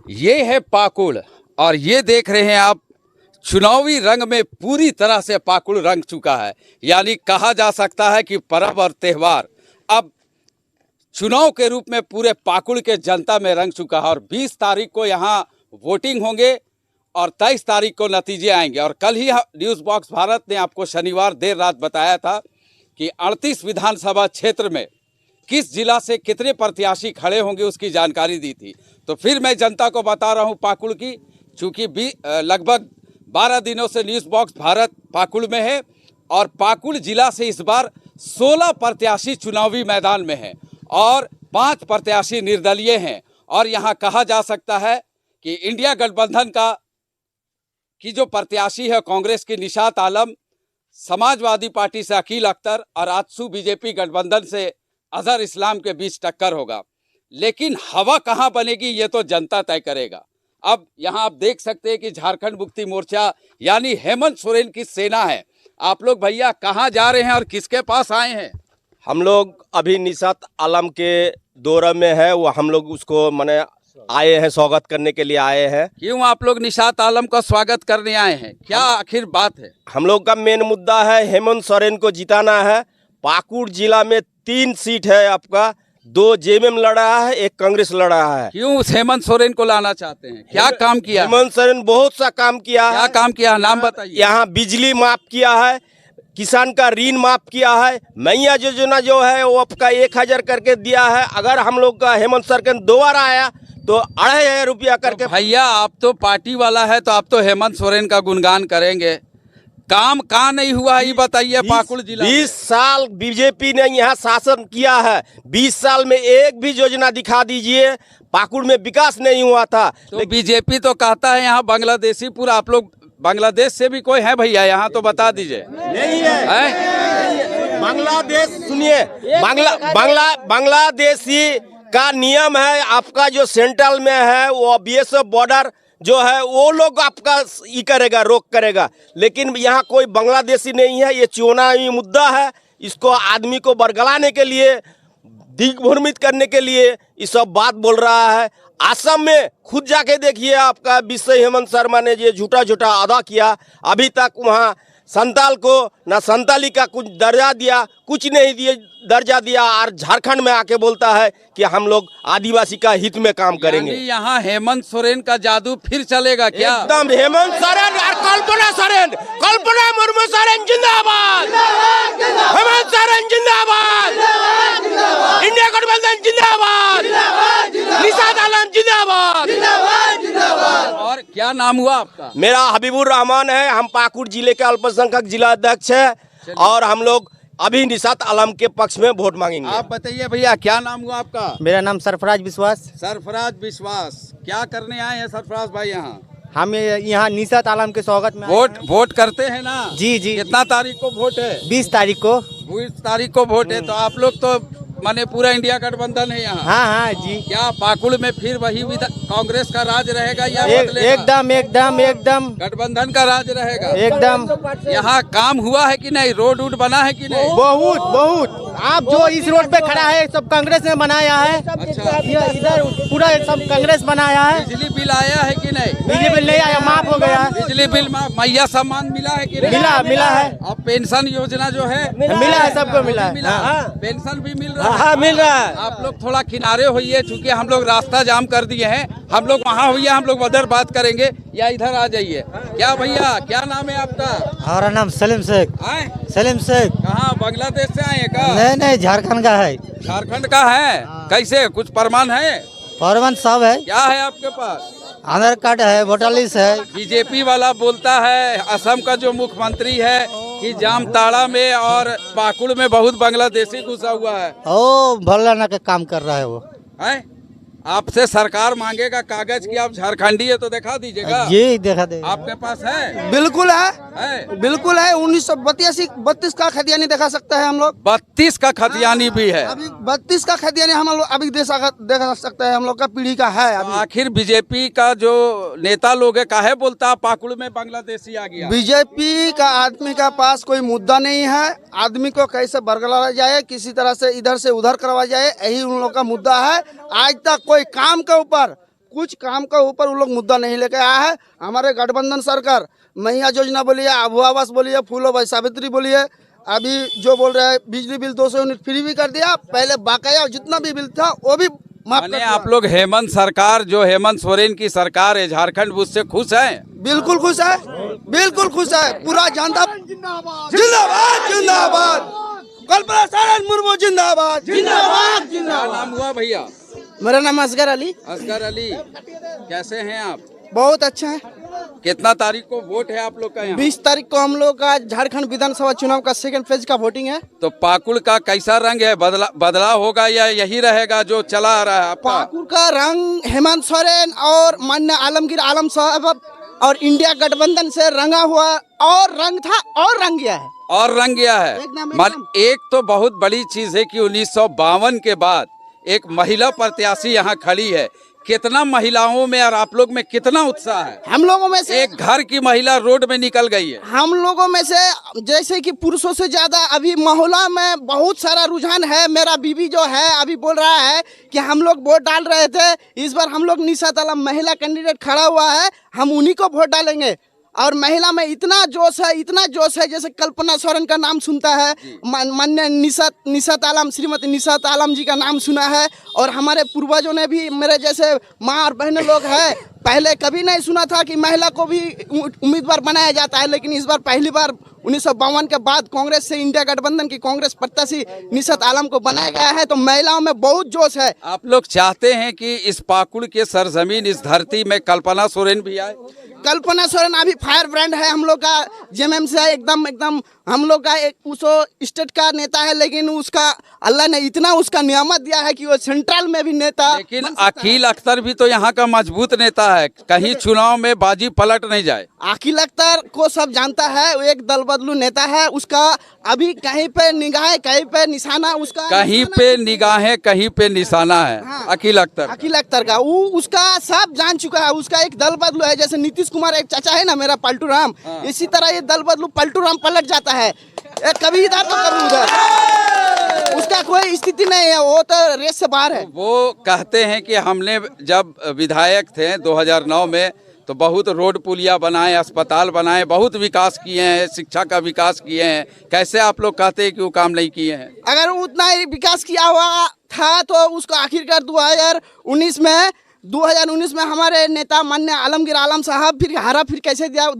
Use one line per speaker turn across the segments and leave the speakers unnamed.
ये है पाकुड़ और ये देख रहे हैं आप, चुनावी रंग में पूरी तरह से पाकुड़ रंग चुका है। यानी कहा जा सकता है कि पर्व और त्यौहार अब चुनाव के रूप में पूरे पाकुड़ के जनता में रंग चुका है। और 20 तारीख को यहाँ वोटिंग होंगे और 23 तारीख को नतीजे आएंगे। और कल ही न्यूज़ बॉक्स भारत ने आपको शनिवार देर रात बताया था कि 38 विधानसभा क्षेत्र में किस जिला से कितने प्रत्याशी खड़े होंगे उसकी जानकारी दी थी। तो फिर मैं जनता को बता रहा हूं पाकुड़ की, चूँकि लगभग 12 दिनों से न्यूज़ बॉक्स भारत पाकुड़ में है और पाकुड़ जिला से इस बार 16 प्रत्याशी चुनावी मैदान में हैं और 5 प्रत्याशी निर्दलीय हैं। और यहाँ कहा जा सकता है कि इंडिया गठबंधन की जो प्रत्याशी है कांग्रेस की निशात आलम, समाजवादी पार्टी से अकील अख्तर और आजसू बीजेपी गठबंधन से अजहर इस्लाम के बीच टक्कर होगा। लेकिन हवा कहाँ बनेगी ये तो जनता तय करेगा। अब यहाँ आप देख सकते हैं कि झारखंड मुक्ति मोर्चा यानी हेमंत सोरेन की सेना है। आप लोग भैया कहाँ जा रहे हैं और किसके पास आए हैं?
हम लोग अभी निशात आलम के दौरे में है, वो हम लोग उसको माने आए हैं, स्वागत करने के लिए आए हैं।
क्यों आप लोग निशात आलम का स्वागत करने आए हैं, क्या आखिर बात है?
हम लोग का मेन मुद्दा है हेमंत सोरेन को जिताना है। पाकुड़ जिला में 3 सीट है आपका, 2 जेएमएम लड़ा है, 1 कांग्रेस लड़ा है।
क्यों उस हेमंत सोरेन को लाना चाहते हैं, क्या काम किया?
हेमंत सोरेन बहुत सा काम किया है।
क्या काम किया, नाम बताइए।
यहाँ बिजली माफ किया है, किसान का ऋण माफ किया है, मैया योजना जो है वो आपका 1000 करके दिया है। अगर हम लोग का हेमंत सोरेन दोबारा आया तो 2500 रुपया करके।
भैया आप तो पार्टी वाला है तो आप तो हेमंत सोरेन का गुणगान करेंगे, काम कहाँ नहीं हुआ ये बताइए। पाकुड़ जिला
20 साल बीजेपी ने यहाँ शासन किया है, 20 साल में एक भी योजना दिखा दीजिए। पाकुड़ में विकास नहीं हुआ था।
तो बीजेपी तो कहता है यहाँ बांग्लादेशी पूरा, आप लोग बांग्लादेश से भी कोई है भैया यहाँ तो बता दीजिए।
नहीं है बांग्लादेश, सुनिए बांग्लादेशी का नियम है, आपका जो सेंट्रल में है वो बीएसएफ बॉर्डर जो है वो लोग आपका ये करेगा, रोक करेगा। लेकिन यहाँ कोई बांग्लादेशी नहीं है। ये चुनावी मुद्दा है, इसको आदमी को बरगलाने के लिए, दिग्भ्रमित करने के लिए ये सब बात बोल रहा है। असम में खुद जाके देखिए, आपका विषय हेमंत शर्मा ने ये झूठा अदा किया। अभी तक वहाँ संताल को ना संताली का कुछ दर्जा दिया, कुछ नहीं दिए दर्जा दिया। और झारखंड में आके बोलता है कि हम लोग आदिवासी का हित में काम करेंगे।
यहाँ हेमंत सोरेन का जादू फिर चलेगा क्या?
एकदम हेमंत सोरेन और कल्पना मुर्मू सोरेन जिंदाबाद, हेमंत सोरेन जिंदाबाद, इंडिया गठबंधन जिंदाबाद, निशात आलम जिंदाबाद।
और क्या नाम हुआ आपका?
मेरा हबीबुर रहमान है, हम पाकुड़ जिले के अल्पसंख्यक जिला अध्यक्ष है और हम लोग अभी निशात आलम के पक्ष में वोट मांगेंगे।
आप बताइए भैया क्या नाम हुआ आपका?
मेरा नाम सरफराज विश्वास।
सरफराज विश्वास, क्या करने आए हैं सरफराज भाई यहाँ?
हम यहाँ निशात आलम के स्वागत में
वोट करते हैं ना?
जी जी।
कितना तारीख को वोट है?
20 तारीख को।
20 तारीख को वोट है। तो आप लोग तो माने पूरा इंडिया गठबंधन है यहाँ?
हाँ हाँ जी।
क्या पाकुड़ में फिर वही कांग्रेस का राज रहेगा या
एकदम
गठबंधन का राज रहेगा?
एकदम।
यहाँ काम हुआ है कि नहीं, रोड बना है कि नहीं?
बहुत। आप जो इस रोड पे खड़ा है सब कांग्रेस ने बनाया है।
अच्छा।
इधर पूरा सब कांग्रेस बनाया है।
बिजली बिल आया है कि नहीं?
बिजली बिल नहीं आया, माफ हो गया।
बिजली बिल माफ, मैया सम्मान मिला है कि नहीं?
मिला है।
अब पेंशन योजना जो है
मिला है, सबको मिला है।
पेंशन भी मिल रहा है।
हाँ मिल रहा है।
आप लोग थोड़ा किनारे होइए, चूंकि हम लोग रास्ता जाम कर दिए हैं। हम लोग वहाँ होइए, हम लोग उधर बात करेंगे या इधर आ जाइए। क्या भैया क्या नाम है आपका?
हमारा नाम सलीम शेख। सलीम शेख।
कहाँ, बांग्लादेश से आए का?
नहीं, झारखंड का है।
झारखंड का है? कैसे, कुछ प्रमाण है?
प्रमाण सब है।
क्या है आपके पास?
आधार कार्ड है, वोटर लिस्ट है।
बीजेपी वाला बोलता है असम का जो मुख्यमंत्री है कि जामताड़ा में और पाकुड़ में बहुत बांग्लादेशी घुसा हुआ है।
ओ भरलाना का काम कर रहा है वो
है? आपसे सरकार मांगेगा कागज की आप झारखंडी है तो दिखा दीजिएगा।
ये देखा दे।
आपके पास है?
बिल्कुल है। बिल्कुल है। 1932 का खतियानी दिखा सकता है हम लोग।
32 का खतियानी भी है।
अभी 32 का खतियानी हम लोग अभी देखा सकता है, हम लोग का पीढ़ी का है अभी।
आखिर बीजेपी का जो नेता लोग है काहे बोलता पाकुड़ में बांग्लादेशी आ गया?
बीजेपी का आदमी का पास कोई मुद्दा नहीं है। आदमी को कैसे बरगलाया जाए, किसी तरह से इधर से उधर करवा जाए, यही उन लोग का मुद्दा है। आज तक कोई काम के ऊपर कुछ काम का ऊपर वो लोग मुद्दा नहीं लेके आया है। हमारे गठबंधन सरकार मैया योजना बोलिए, अबू आवास बोलिए, फूलो भाई सावित्री बोलिए, अभी जो बोल रहे हैं बिजली बिल 200 यूनिट फ्री भी कर दिया। पहले बकाया जितना भी बिल था वो भी माफ कर
माने
दिया।
आप लोग हेमंत सरकार, जो हेमंत सोरेन की सरकार है झारखंड, उससे खुश हैं?
बिल्कुल खुश है, बिल्कुल खुश है। पूरा जनता जिंदाबाद जिंदाबाद, कल्पना सरन मुर्मू जिंदाबाद जिंदाबाद
क्या
जिंदाबाद।
नाम हुआ भैया?
मेरा नाम असगर अली।
असगर अली, कैसे हैं आप?
बहुत अच्छा है।
कितना तारीख को वोट है आप लोग का यहाँ?
20 तारीख को हम लोग का झारखंड विधानसभा चुनाव का सेकंड फेज का वोटिंग है।
तो पाकुड़ का कैसा रंग है? बदलाव होगा या यही रहेगा जो चला आ रहा है आपका?
पाकुड़ का रंग हेमंत सोरेन और माननीय आलमगीर आलम साहब और इंडिया गठबंधन से रंगा हुआ और रंग था और रंग गया है।
और रंग गया है।
एकदम,
मन
एकदम।
एक तो बहुत बड़ी चीज है कि 1952 के बाद एक महिला प्रत्याशी यहाँ खड़ी है। कितना महिलाओं में और आप लोग में कितना उत्साह है?
हम लोगों में से
एक घर की महिला रोड में निकल गई है।
हम लोगों में से जैसे कि पुरुषों से ज्यादा अभी महिला में बहुत सारा रुझान है। मेरा बीबी जो है अभी बोल रहा है कि हम लोग वोट डाल रहे थे, इस बार हम लोग निशात आलम महिला कैंडिडेट खड़ा हुआ है, हम उन्हीं को वोट डालेंगे। और महिला में इतना जोश है, इतना जोश है, जैसे कल्पना सोरेन का नाम सुनता है, माननीय निशात आलम, श्रीमती निशात आलम जी का नाम सुना है। और हमारे पूर्वजों ने भी, मेरे जैसे माँ और बहन लोग हैं, पहले कभी नहीं सुना था कि महिला को भी उम्मीदवार बनाया जाता है। लेकिन इस बार पहली बार 1952 के बाद कांग्रेस से इंडिया गठबंधन की कांग्रेस प्रत्याशी निशात आलम को बनाया गया है। तो महिलाओं में बहुत जोश है।
आप लोग चाहते हैं कि इस पाकुड़ के सरजमीन, इस धरती में कल्पना सोरेन भी आए?
कल्पना सोरेन अभी फायर ब्रांड है हम लोग का, जेएमएम से एकदम हम लोग का एक उसो स्टेट का नेता है। लेकिन उसका अल्लाह ने इतना उसका नियामत दिया है कि वो सेंट्रल में भी नेता।
लेकिन अखिल अख्तर भी तो यहाँ का मजबूत नेता है, कहीं चुनाव में बाजी पलट नहीं जाए।
अखिल अख्तर को सब जानता है, वो एक दल बदलू नेता है। उसका अभी कहीं पे निगाह, कहीं पे निशाना, उसका
कहीं पे निगाहें, कहीं पे निशाना है।
हाँ।
अखिल अख्तर
अखिल अख्तर का वो उसका सब जान चुका है। उसका एक दल बदलू है, जैसे नीतीश कुमार एक चाचा है ना मेरा पलटू राम, इसी तरह ये दल बदलू पलटू राम पलट जाता है, कभी इधर तो कभी उधर। उसका कोई स्थिति नहीं है, वो तो रेस से बाहर है।
वो कहते हैं कि हमने जब विधायक थे 2009 में तो बहुत रोड पुलिया बनाए, अस्पताल बनाए, बहुत विकास किए हैं, शिक्षा का विकास किए हैं। कैसे आप लोग कहते हैं कि वो काम नहीं किए हैं?
अगर उतना ही विकास किया हुआ था तो उसको आखिरकार 2019 में हमारे नेता माननीय आलमगीर आलम साहब फिर कैसे दिया?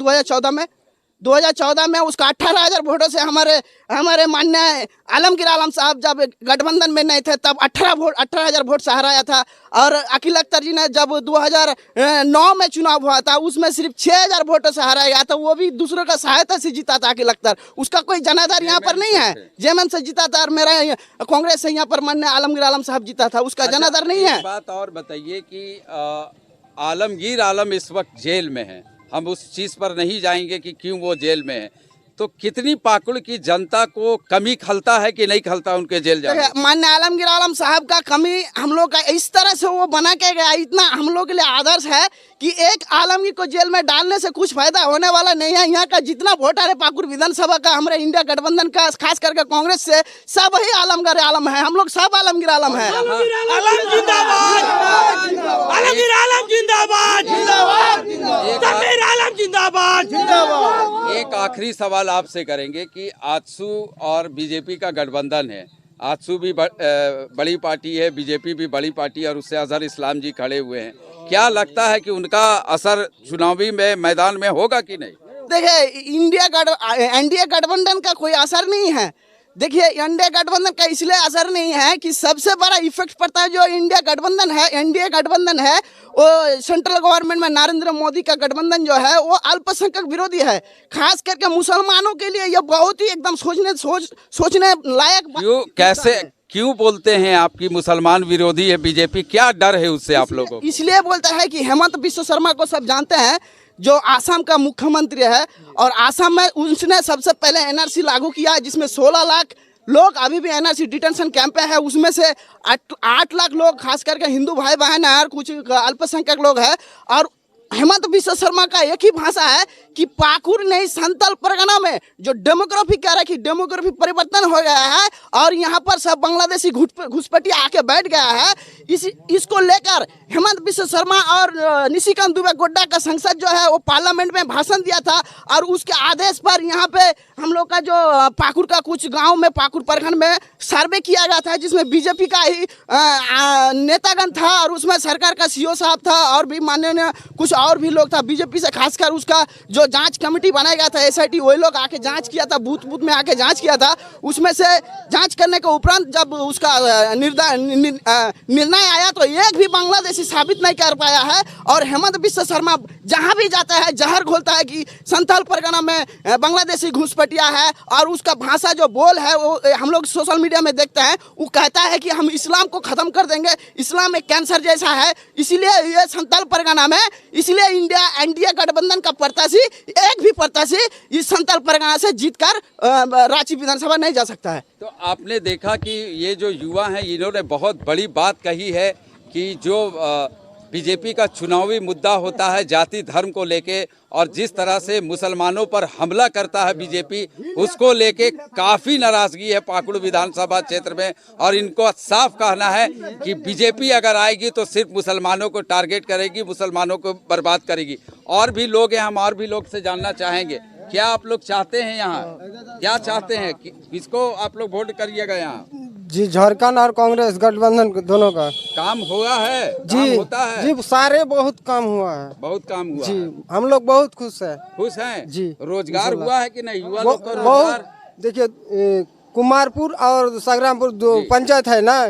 2014 में उसका 18,000 वोटों से हमारे माननीय आलमगीर आलम साहब जब गठबंधन में नहीं थे तब 18,000 वोट से हराया था। और अखिल अख्तर जी ने जब 2009 में चुनाव हुआ था उसमें सिर्फ 6,000 वोटों से हराया गया था। वो भी दूसरों का सहायता से जीता था अखिल अख्तर। उसका कोई जनाधार यहाँ पर नहीं है। जेएमएम से जीता था और मेरा कांग्रेस से यहाँ पर माननीय आलमगीर आलम साहब जीता था, उसका जनाधार नहीं है।
एक बात और बताइए कि आलमगीर आलम इस वक्त जेल में है, हम उस चीज़ पर नहीं जाएंगे कि क्यों वो जेल में है, तो कितनी पाकुड़ की जनता को कमी खलता है कि नहीं खलता उनके जेल जाने?
माननीय आलमगीर आलम साहब का कमी हम लोग का इस तरह से वो बना के गया, इतना हम लोग के लिए आदर्श है कि एक आलमगीर को जेल में डालने से कुछ फायदा होने वाला नहीं है। यहाँ का जितना वोटर है पाकुड़ विधानसभा का, हमारे इंडिया गठबंधन का, खास करके कांग्रेस से, सब ही आलमगीर आलम है। हम लोग सब आलमगीर आलम है।
आलम जिंदाबाद, आलमगीर आलम जिंदाबाद, समीर आलम जिंदाबाद।
एक आखिरी सवाल आपसे करेंगे कि आजसू और बीजेपी का गठबंधन है। आजसू भी बड़ी पार्टी है, बीजेपी भी बड़ी पार्टी है और उससे अजहर इस्लाम जी खड़े हुए हैं। क्या लगता है कि उनका असर चुनावी में मैदान में होगा कि नहीं?
देखिए, एनडीए गठबंधन का कोई असर नहीं है। देखिए, इंडिया गठबंधन का इसलिए असर नहीं है कि सबसे बड़ा इफेक्ट पड़ता है जो इंडिया गठबंधन है, एनडीए गठबंधन है, वो सेंट्रल गवर्नमेंट में नरेंद्र मोदी का गठबंधन जो है वो अल्पसंख्यक विरोधी है। खास करके मुसलमानों के लिए ये बहुत ही एकदम सोचने लायक।
क्यों बोलते हैं आपकी मुसलमान विरोधी है बीजेपी? क्या डर है उससे आप लोगों को?
इसलिए बोलता है कि हेमंत बिश्व शर्मा को सब जानते हैं, जो आसाम का मुख्यमंत्री है, और आसाम में उसने सबसे पहले एनआरसी लागू किया जिसमें 16 लाख लोग अभी भी एनआरसी डिटेंशन कैंप पे है। उसमें से 8 लाख लोग खास करके हिंदू भाई बहन है और कुछ अल्पसंख्यक लोग हैं। और हेमंत बिश्व शर्मा का एक ही भाषा है कि पाकुड़ नहीं संथाल परगना में जो डेमोग्राफी कह रहा है कि डेमोग्राफी परिवर्तन हो गया है और यहाँ पर सब बांग्लादेशी घुसपैठी आके बैठ गया है। इसको लेकर हेमंत बिश्व शर्मा और निशिकांत दुबे गोड्डा का संसद जो है वो पार्लियामेंट में भाषण दिया था और उसके आदेश पर यहाँ पे हम लोग का जो पाकुड़ का कुछ गांव में पाकुड़ प्रखंड में सर्वे किया गया था जिसमें बीजेपी का ही नेतागण था और उसमें सरकार का सीओ साहब था और भी माननीय कुछ और भी लोग था बीजेपी से, खासकर उसका जो जांच कमेटी बनाया गया था SIT वही लोग आके जांच किया था, बूथ बूथ में आके जांच किया था। उसमें से जांच करने के उपरांत जब उसका निर्णय आया तो एक भी बांग्लादेशी साबित नहीं कर पाया है और हेमंत बिश्व शर्मा जहाँ भी जाता है जहर घोलता है कि संथाल परगना में बांग्लादेशी घुसपैठिया है और उसका भाषा जो बोल है वो हम लोग सोशल मीडिया में देखते हैं। वो कहता है कि हम इस्लाम को ख़त्म कर देंगे, इस्लाम एक कैंसर जैसा है, इसीलिए ये संथाल परगना में इसलिए इंडिया NDA गठबंधन का प्रत्याशी एक भी प्रत्याशी इस संथाल परगना से जीतकर रांची विधानसभा नहीं जा सकता है।
तो आपने देखा कि ये जो युवा हैं इन्होंने बहुत बड़ी बात कही है कि जो बीजेपी का चुनावी मुद्दा होता है जाति धर्म को लेके और जिस तरह से मुसलमानों पर हमला करता है बीजेपी उसको लेके काफ़ी नाराज़गी है पाकुड़ विधानसभा क्षेत्र में और इनको साफ कहना है कि बीजेपी अगर आएगी तो सिर्फ मुसलमानों को टारगेट करेगी, मुसलमानों को बर्बाद करेगी। और भी लोग हैं, हम और भी लोग से जानना चाहेंगे क्या आप लोग चाहते हैं, यहाँ क्या चाहते हैं, किसको आप लोग वोट करिएगा यहाँ?
जी झारखंड और कांग्रेस गठबंधन दोनों का
काम हुआ है,
जी
काम होता है
जी, सारे बहुत काम हुआ है,
बहुत काम हुआ
जी
है।
हम लोग बहुत खुश है।
खुश हैं
जी।
रोजगार हुआ है कि नहीं? युवा लोग का रोजगार
बहुत देखिए कुमारपुर और संग्रामपुर दो पंचायत है ना,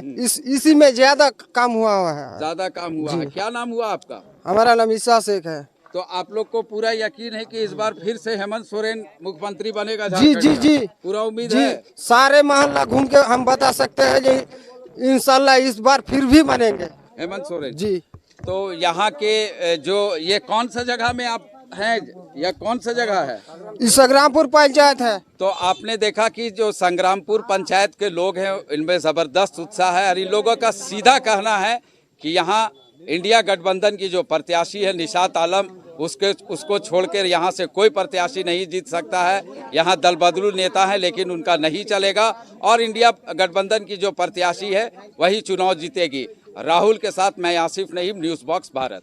इसी में ज्यादा काम हुआ है,
ज्यादा काम हुआ है। क्या नाम हुआ आपका?
हमारा नाम ईसा शेख है।
तो आप लोग को पूरा यकीन है कि इस बार फिर से हेमंत सोरेन मुख्यमंत्री बनेगा?
जी
झारखंड
जी
का?
जी
पूरा उम्मीद
जी,
है?
सारे मोहल्ला घूम के हम बता सकते हैं जी इंशाल्लाह इस बार फिर भी बनेंगे
हेमंत सोरेन
जी।
तो यहाँ के जो ये कौन सा जगह में आप हैं या कौन सा जगह है?
इस संग्रामपुर पंचायत है।
तो आपने देखा कि जो संग्रामपुर पंचायत के लोग हैं इनमें जबरदस्त उत्साह है और इन लोगों का सीधा कहना है कि यहाँ इंडिया गठबंधन की जो प्रत्याशी है निशात आलम उसको छोड़कर यहाँ से कोई प्रत्याशी नहीं जीत सकता है। यहाँ दल बदलू नेता है लेकिन उनका नहीं चलेगा और इंडिया गठबंधन की जो प्रत्याशी है वही चुनाव जीतेगी। राहुल के साथ मैं आसिफ नईम, न्यूज़ बॉक्स भारत।